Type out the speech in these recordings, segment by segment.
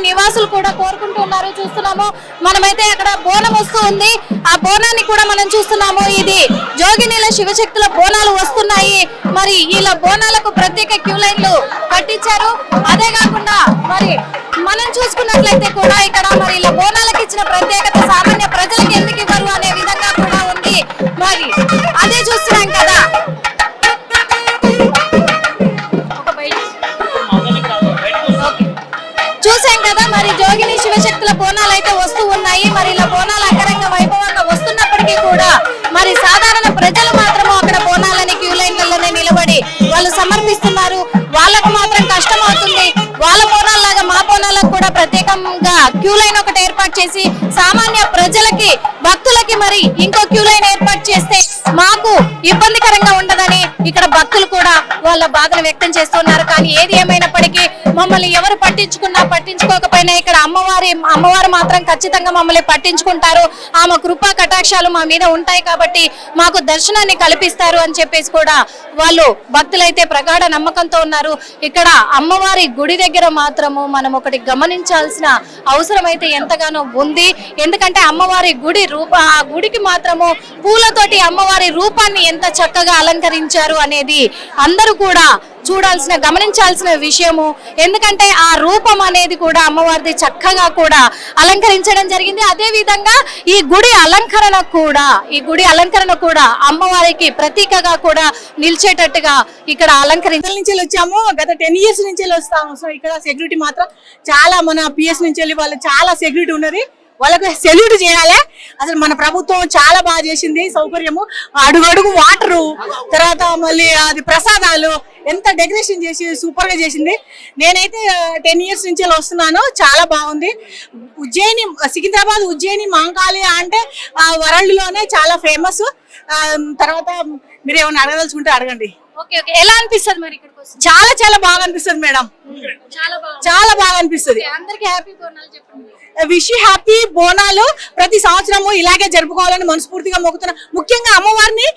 నివాసులు కూడా కోరుకుంటున్నారు. చూస్తున్నాము మనమైతే అక్కడ బోనం వస్తూ ఉంది. ఆ బోనాన్ని కూడా మనం చూస్తున్నాము. ఇది జోగినీల శివశక్తుల బోనాలు వస్తున్నాయి. మరి ఇలా బోనాలకు ప్రత్యేక క్యూ లైన్లు కట్టించారు. అదే కాకుండా మరి మనం చూసుకున్నట్లయితే కూడా ఇక్కడ మరి ఇలా బోనాలకు ఇచ్చిన ప్రత్యేకత సామాన్య ప్రజలకు ఎందుకు ఇవ్వరు అనే విధంగా కూడా ఉంది. మరి అదే చూస్తున్నాం కదా. చూసాం కదా మరి జోగిని శివశక్తుల బోనాలు అయితే వస్తూ ఉన్నాయి. మరి ఇలా బోనాలు అంగరంగ వైభవంగా వస్తున్నప్పటికీ కూడా మరి సాధారణ ప్రజలు మాత్రము అక్కడ బోనాలని క్యూ లైన్లలోనే నిలబడి వాళ్ళు సమర్పిస్తున్నారు. వాళ్ళకు మాత్రం కష్టం అవుతుంది. వాళ్ళ బోనాల్లాగా మా బోనాలకు కూడా ప్రత్యేకంగా క్యూ లైన్ ఒకటి ఏర్పాటు చేసి సామాన్య ప్రజలకి భక్తులకి మరి ఇంకో క్యూ లైన్ ఏర్పాటు చేస్తే మాకు ఇబ్బందికరంగా ఉండదని ఇక్కడ భక్తులు కూడా వాళ్ళ బాధను వ్యక్తం చేస్తున్నారు. కానీ ఏది ఏమైనప్పటికీ మమ్మల్ని ఎవరు పట్టించుకోకపోయినా ఇక్కడ అమ్మవారు మాత్రం ఖచ్చితంగా మమ్మల్ని పట్టించుకుంటారు. ఆమె కృపా కటాక్షాలు మా మీద ఉంటాయి కాబట్టి మాకు దర్శనాన్ని కల్పిస్తారు అని చెప్పేసి కూడా వాళ్ళు భక్తులైతే ప్రగాఢ నమ్మకంతో ఉన్నారు. ఇక్కడ అమ్మవారి గుడి దగ్గర మాత్రము మనం ఒకటి గమనించాల్సిన అవసరం అయితే ఎంతగానో ఉంది. ఎందుకంటే అమ్మవారి ఆ గుడికి మాత్రము పూలతోటి అమ్మవారి రూపాన్ని ఎంత చక్కగా అలంకరించారు అనేది అందరూ కూడా గమనించాల్సిన విషయము. ఎందుకంటే ఆ రూపం అనేది కూడా అమ్మవారిది చక్కగా కూడా అలంకరించడం జరిగింది. అదే విధంగా ఈ గుడి అలంకరణ కూడా అమ్మవారికి ప్రతీకగా కూడా నిలిచేటట్టుగా ఇక్కడ నుంచి వచ్చాము. గత 10 years నుంచి వస్తాము. సో ఇక్కడ సెక్యూరిటీ మాత్రం చాలా మన పిఎస్ నుంచి వెళ్ళి వాళ్ళు చాలా సెక్యూరిటీ ఉన్నది. వాళ్ళకు సెల్యూట్ చేయాలి. అసలు మన ప్రభుత్వం చాలా బాగా చేసింది. సౌకర్యము అడుగడుగు వాటరు, తర్వాత మళ్ళీ అది ప్రసాదాలు ఎంత డెకరేషన్ చేసి సూపర్ గా చేసింది. నేనైతే 10 years నుంచి వస్తున్నాను. చాలా బాగుంది. సికింద్రాబాద్ ఉజ్జయిని మహంకాళి అంటే వరల్డ్ లోనే చాలా ఫేమస్. తర్వాత మీరు ఏమైనా అడగదలుచుకుంటే అడగండి. ఎలా అనిపిస్తుంది మరి ఇక్కడికి వస్తే? చాలా చాలా బాగా అనిపిస్తుంది మేడం. చాలా బాగా అనిపిస్తుంది. అందరికీ హ్యాపీ బోనాలు చెప్పండి. Wish you happy Bonalu. ప్రతి సంవత్సరము ఇలాగే జరుపుకోవాలని మనస్ఫూర్తిగా మొక్కుతున్నా. ముఖ్యంగా అమ్మవారిని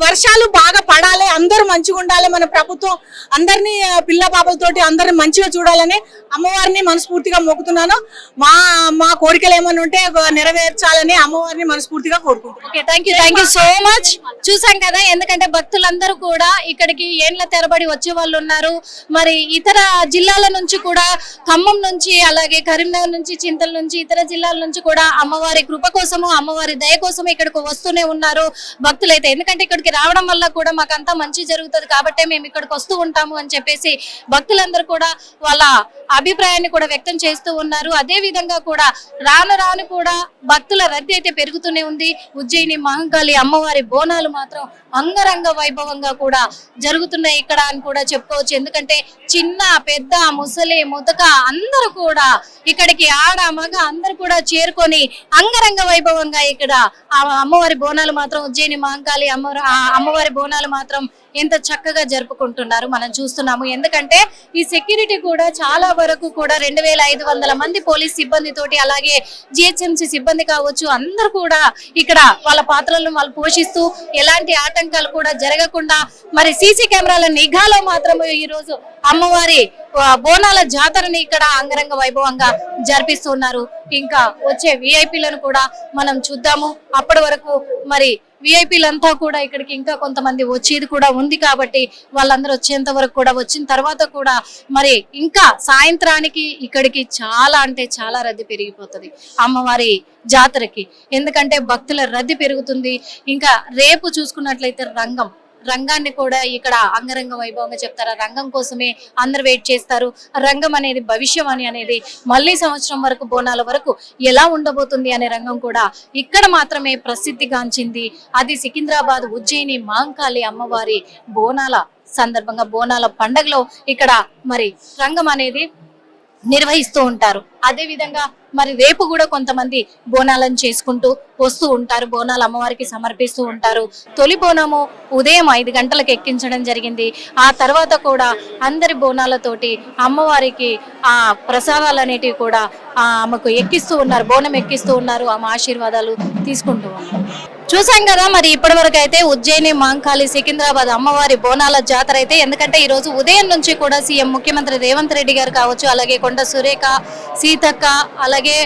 వర్షాలు బాగా పడాలి, అందరూ మంచిగా ఉండాలి, మన ప్రభుత్వం అందరినీ పిల్ల పాపలతోటి అందరిని మంచిగా చూడాలని అమ్మవారిని మనస్ఫూర్తిగా మొక్కుతున్నాను. మా కోరికలు ఏమైనా ఉంటే నెరవేర్చాలని అమ్మవారిని మనస్ఫూర్తిగా కోరుకుంటున్నాను. Thank you so much. చూసాం కదా, ఎందుకంటే భక్తులందరూ కూడా ఇక్కడికి ఏండ్ల తెరబడి వచ్చే వాళ్ళు ఉన్నారు. మరి ఇతర జిల్లాల నుంచి కూడా, ఖమ్మం నుంచి, అలాగే కరీంనగర్ నుంచి, చింతల నుంచి, ఇతర జిల్లాల నుంచి కూడా అమ్మవారి కృప కోసము, అమ్మవారి దయ కోసము ఇక్కడికి వస్తూనే ఉన్నారు భక్తులైతే. ఎందుకంటే ఇక్కడికి రావడం వల్ల కూడా మాకంతా మంచి జరుగుతుంది కాబట్టి మేము ఇక్కడికి వస్తూ ఉంటాము అని చెప్పేసి భక్తులందరూ కూడా వాళ్ళ అభిప్రాయాన్ని కూడా వ్యక్తం చేస్తూ ఉన్నారు. అదే విధంగా కూడా రాను కూడా భక్తుల రద్దీ అయితే పెరుగుతూనే ఉంది. ఉజ్జయిని మహంకాళి అమ్మవారి బోనాలు మాత్రం అంగరంగ వైభవంగా కూడా జరుగుతున్నాయి ఇక్కడ అని కూడా చెప్పుకోవచ్చు. ఎందుకంటే చిన్న పెద్ద ముసలి ముతక అందరూ కూడా ఇక్కడికి ఆడ మగ అందరూ కూడా చేరుకొని అంగరంగ వైభవంగా ఇక్కడ అమ్మవారి బోనాలు మాత్రం ఉజ్జయిని మహంకాళి అమ్మవారి బోనాలు మాత్రం ఎంత చక్కగా జరుపుకుంటున్నారు మనం చూస్తున్నాము. ఎందుకంటే ఈ సెక్యూరిటీ కూడా చాలా వరకు కూడా 2500 మంది పోలీస్ సిబ్బందితోటి, అలాగే జిహెచ్ఎంసీ సిబ్బంది కావచ్చు, అందరూ కూడా ఇక్కడ వాళ్ళ పాత్రలను వాళ్ళు పోషిస్తూ ఎలాంటి ఆటంకాలు కూడా జరగకుండా మరి సీసీ కెమెరాల నిఘాలో మాత్రం ఈ రోజు అమ్మవారి బోనాల జాతరని ఇక్కడ అంగరంగ వైభవంగా జరిపిస్తున్నారు. ఇంకా వచ్చే విఐపీలను కూడా మనం చూద్దాము. అప్పటి వరకు మరి విఐపీలంతా కూడా ఇక్కడికి ఇంకా కొంతమంది వచ్చేది కూడా ఉంది కాబట్టి వాళ్ళందరూ వచ్చేంత వరకు కూడా, వచ్చిన తర్వాత కూడా మరి ఇంకా సాయంత్రానికి ఇక్కడికి చాలా అంటే చాలా రద్దీ పెరిగిపోతుంది అమ్మవారి జాతరకి. ఎందుకంటే భక్తుల రద్దీ పెరుగుతుంది. ఇంకా రేపు చూసుకున్నట్లయితే రంగాన్ని కూడా ఇక్కడ అంగరంగ వైభవంగా చెప్తారు. రంగం కోసమే అందరు వెయిట్ చేస్తారు. రంగం అనేది భవిష్యవాణి అనేది మళ్ళీ సంవత్సరం వరకు, బోనాల వరకు ఎలా ఉండబోతుంది అనే రంగం కూడా ఇక్కడ మాత్రమే ప్రసిద్ధిగాంచింది. అది సికింద్రాబాద్ ఉజ్జయిని మహంకాళి అమ్మవారి బోనాల సందర్భంగా, బోనాల పండగలో ఇక్కడ మరి రంగం అనేది నిర్వహిస్తూ ఉంటారు. అదే విధంగా మరి రేపు కూడా కొంతమంది బోనాలను చేసుకుంటూ వస్తూ ఉంటారు. బోనాలు అమ్మవారికి సమర్పిస్తూ ఉంటారు. తొలి బోనము ఉదయం 5 గంటలకు ఎక్కించడం జరిగింది. ఆ తర్వాత కూడా అందరి బోనాలతోటి అమ్మవారికి ఆ ప్రసాదాలు అనేటివి కూడా ఆమెకు ఎక్కిస్తూ ఉన్నారు, బోనం ఎక్కిస్తూ ఉన్నారు. ఆమె ఆశీర్వాదాలు తీసుకుంటూ ఉన్నారు. చూసాం కదా మరి ఇప్పటి వరకు అయితే ఉజ్జయిని, మాంకాళి, సికింద్రాబాద్ అమ్మవారి బోనాల జాతర అయితే, ఎందుకంటే ఈ రోజు ఉదయం నుంచి కూడా సీఎం ముఖ్యమంత్రి రేవంత్ రెడ్డి గారు కావచ్చు, అలాగే కొండ సురేఖ, సీతక్క, అలాగే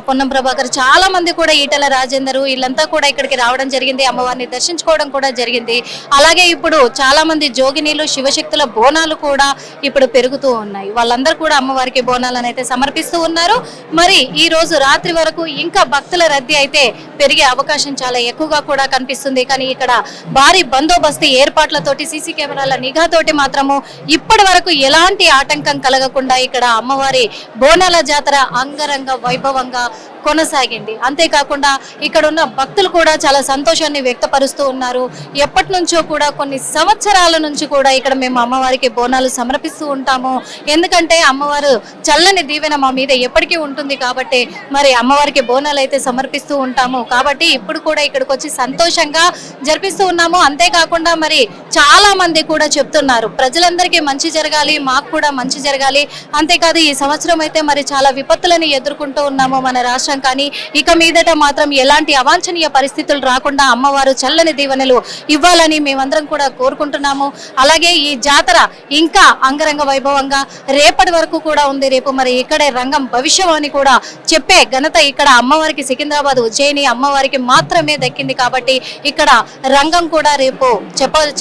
పొన్నం ప్రభాకర్, చాలా మంది కూడా ఈటల రాజేందర్ వీళ్ళంతా కూడా ఇక్కడికి రావడం జరిగింది, అమ్మవారిని దర్శించుకోవడం కూడా జరిగింది. అలాగే ఇప్పుడు చాలా మంది జోగినీలు, శివశక్తుల బోనాలు కూడా ఇప్పుడు పెరుగుతూ ఉన్నాయి. వాళ్ళందరూ కూడా అమ్మవారికి బోనాలను అయితే సమర్పిస్తూ ఉన్నారు. మరి ఈ రోజు రాత్రి వరకు ఇంకా భక్తుల రద్దీ అయితే పెరిగే అవకాశం చాలా ఎక్కువగా కూడా కనిపిస్తుంది. కానీ ఇక్కడ భారీ బందోబస్తు ఏర్పాట్లతోటి, సీసీ కెమెరాల నిఘాతోటి మాత్రము ఇప్పటి వరకు ఎలాంటి ఆటంకం కలగకుండా ఇక్కడ అమ్మవారి బోనాల జాతర అంగరంగ వైభవంగా కొనసాగింది. అంతేకాకుండా ఇక్కడ ఉన్న భక్తులు కూడా చాలా సంతోషాన్ని వ్యక్తపరుస్తూ ఉన్నారు. ఎప్పటి నుంచో కూడా, కొన్ని సంవత్సరాల నుంచి కూడా ఇక్కడ మేము అమ్మవారికి బోనాలు సమర్పిస్తూ ఉంటాము. ఎందుకంటే అమ్మవారు చల్లని దీవెన మా మీద ఎప్పటికీ ఉంటుంది కాబట్టి మరి అమ్మవారికి బోనాలు అయితే సమర్పిస్తూ ఉంటాము. కాబట్టి ఇప్పుడు కూడా ఇక్కడికి వచ్చి సంతోషంగా జరిపిస్తూ ఉన్నాము. అంతేకాకుండా మరి చాలా మంది కూడా చెప్తున్నారు, ప్రజలందరికీ మంచి జరగాలి, మాకు కూడా మంచి జరగాలి. అంతేకాదు ఈ సంవత్సరం అయితే మరి చాలా విపత్తులను ఎదుర్కొంటూ ఉన్నాము మన రాష్ట్రం. కానీ ఇక మీదట మాత్రం ఎలాంటి అవాంఛనీయ పరిస్థితులు రాకుండా అమ్మవారు చల్లని దీవెనలు ఇవ్వాలని మేమందరం కూడా కోరుకుంటున్నాము. అలాగే ఈ జాతర ఇంకా అంగరంగ వైభవంగా రేపటి వరకు కూడా ఉంది. రేపు మరి ఇక్కడే రంగం భవిష్యం అని కూడా చెప్పే ఘనత ఇక్కడ అమ్మవారికి, సికింద్రాబాద్ ఉజ్జయిని అమ్మవారికి మాత్రమే దక్కింది. కాబట్టి ఇక్కడ రంగం కూడా రేపు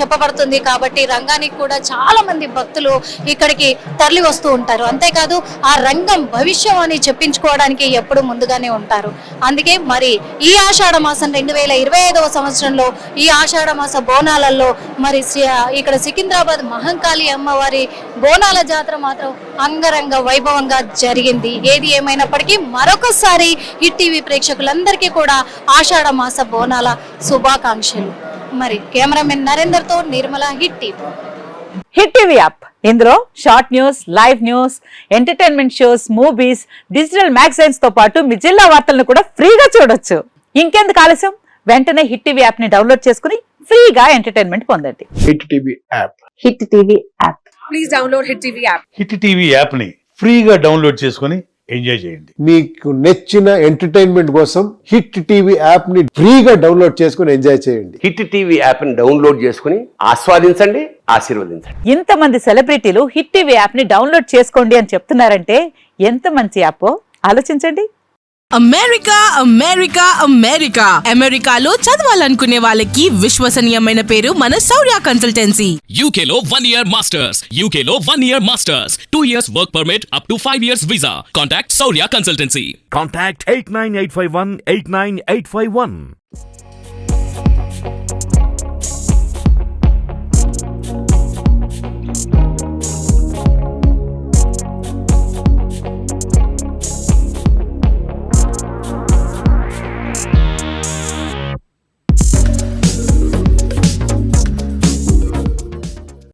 చెప్పబడుతుంది. కాబట్టి రంగానికి కూడా చాలా మంది భక్తులు ఇక్కడికి తరలి వస్తూ ఉంటారు. అంతేకాదు ఆ రంగం భవిష్యం అని చెప్పించుకోవడానికి ఎప్పుడు ముందుగానే ఉంటారు. అందుకే మరి ఈ ఆషాఢ మాసం 2025వ సంవత్సరంలో ఈ ఆషాఢ మాస బోనాలలో మరి ఇక్కడ సికింద్రాబాద్ మహంకాళి అమ్మవారి బోనాల జాతర మాత్రం అంగరంగ వైభవంగా జరిగింది. ఏది ఏమైనప్పటికీ మరొకసారి హిట్ టీవీ ప్రేక్షకులందరికీ కూడా ఆషాఢ మాస బోనాల శుభాకాంక్షలు. మరి కెమెరామెన్ నరేందర్ తో Nirmala, hit TV. Hit TV app, ఇందులో short news, live news, entertainment shows, movies, digital magazines తో పాటు మీ జిల్లా వార్తలను కూడా ఫ్రీగా చూడొచ్చు. ఇంకెందుకు ఆలస్యం, వెంటనే హిట్ టీవీ యాప్ ని డౌన్లోడ్ చేసుకుని ఫ్రీగా ఎంటర్టైన్మెంట్ పొందండి. Hit TV app. Hit TV app. Please download hit TV app. Hit TV app ని ఫ్రీగా డౌన్లోడ్ చేసుకుని ఎంజాయ్ చేయండి. మీకు నచ్చిన ఎంటర్టైన్మెంట్ కోసం హిట్ టీవీ యాప్ ని ఫ్రీగా డౌన్లోడ్ చేసుకుని ఎంజాయ్ చేయండి. హిట్ టీవీ యాప్ ని డౌన్లోడ్ చేసుకుని ఆస్వాదించండి, ఆశీర్వదించండి. ఇంతమంది సెలబ్రిటీలు హిట్ టీవీ యాప్ ని డౌన్లోడ్ చేసుకోండి అని చెప్తున్నారంటే ఎంత మంచి యాప్ ఆలోచించండి. అమెరికా అమెరికా అమెరికా అమెరికాలో చదవాలనుకునే వాళ్ళకి విశ్వసనీయమైన పేరు మన శౌర్య కన్సల్టెన్సీ. UK లో 1 year masters. UK లో 1 year masters. 2 years work permit up to 5 years visa. Contact Saurya Consultancy. Contact 89851 89851.